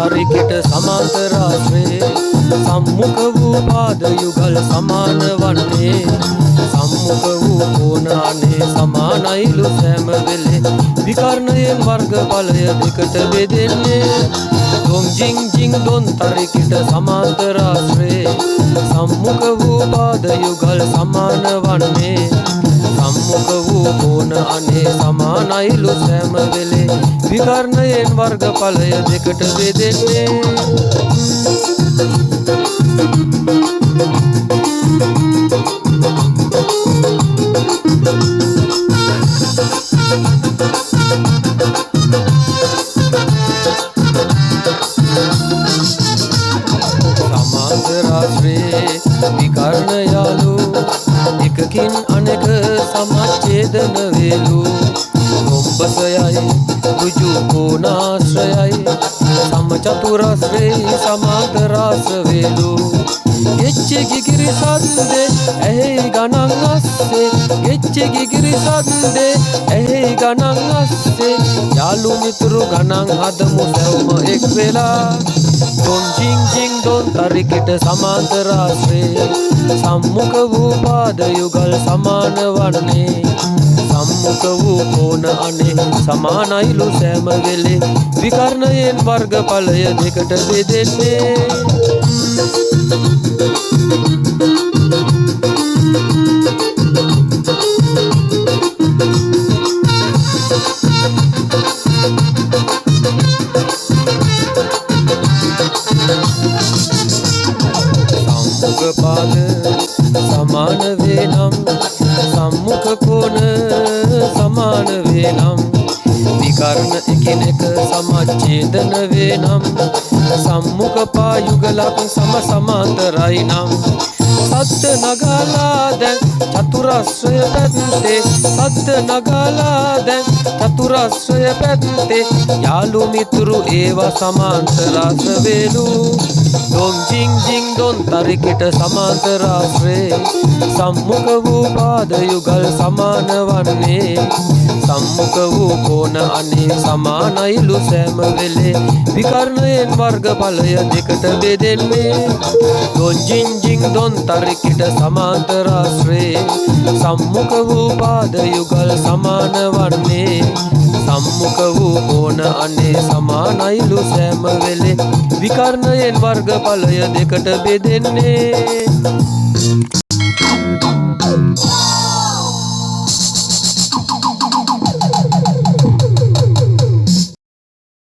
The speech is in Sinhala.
තරිකට සමාන්තර ආශ්‍රේ සම්මුඛ වූ පාද යුගල් සමාන වන්නේ සම්මුඛ වූ කෝණානේ සමානයිලු සෑම වෙලේ විකර්ණයෙන් වර්ග ඵලය දෙකට බෙදෙන්නේ දොන් ජින් ජින් දොන් තරිකට සමාන්තර ආශ්‍රේ සම්මුඛ වූ පාද යුගල් සමාන වන්නේ සම්මුඛ වූ කෝණානේ සමානයිලු සෑම වෙලේ විකර්ණයෙන් වර්ග ඵලය දෙකට බෙදෙන්නේ සමාන්තර ආශ්‍රේ විකර්ණ යාලු එකකින් අනෙක සමච්ඡේදන වේලු රොම්බසයයි ඍජු කෝණාශ්‍රයයි සමචතුරාශ්‍රේ සමාන්තරාස වේලු ගෙච්චි ගිගිරි සද්දේ ඇහි ගණන් අස්සේ ගෙච්චි ගිගිරි සද්දේ ඇහි ගණන් අස්සේ යාළු මිතුරු ගණන් හදමු සැවම එක් වෙලා දොන් ජින් ජින් දොන් තරිකට සමාන්තරාශ්‍රේ සම්මුඛ වූ පාද යුගල් සමාන වන්නේ සම්මුඛ වූ කෝණ අනේ සමානයිලු සෑම වෙලේ විකර්ණයෙන් වර්ග ඵලය දෙකට බෙදෙන්නේ සම්මුඛ පාද සමාන වේනම් සම්මුඛ කෝණ සමාන වේනම් විකර්ණ එකිනෙක සමච්ඡේදන වේනම් සම්මුඛ පා යුගලක් සම සමාන්තරයි නම් සත්ත නගලා දැන් චතුරාශ්‍රය පැත්තේ සත්ත නගලා දැන් චතුරාශ්‍රය පැත්තේ යාළු මිතුරු ඒවා සමාන්තරාස වේලු දොන් ජින් ජින් දොන් තරිකට සමාන්තරාශ්‍රේ සම්මුඛ වූ පාද යුගල් සමාන වන්නේ සම්මුඛ වූ කෝණ අනේ සමානයිලු සෑම වෙලේ විකර්ණයෙන් වර්ග ඵලය දෙකට බෙදෙන්නේ දොන් ජින් ජින් දොන් තරිකට සමාන්තරාශ්‍රේ සම්මුඛ වූ පාද යුගල් සමාන වන්නේ සම්මුඛ වූ කෝණ අනේ සමානයිලු සෑම වෙලේ විකර්ණයෙන් වර්ග ඵලය දෙකට බෙදෙන්නේ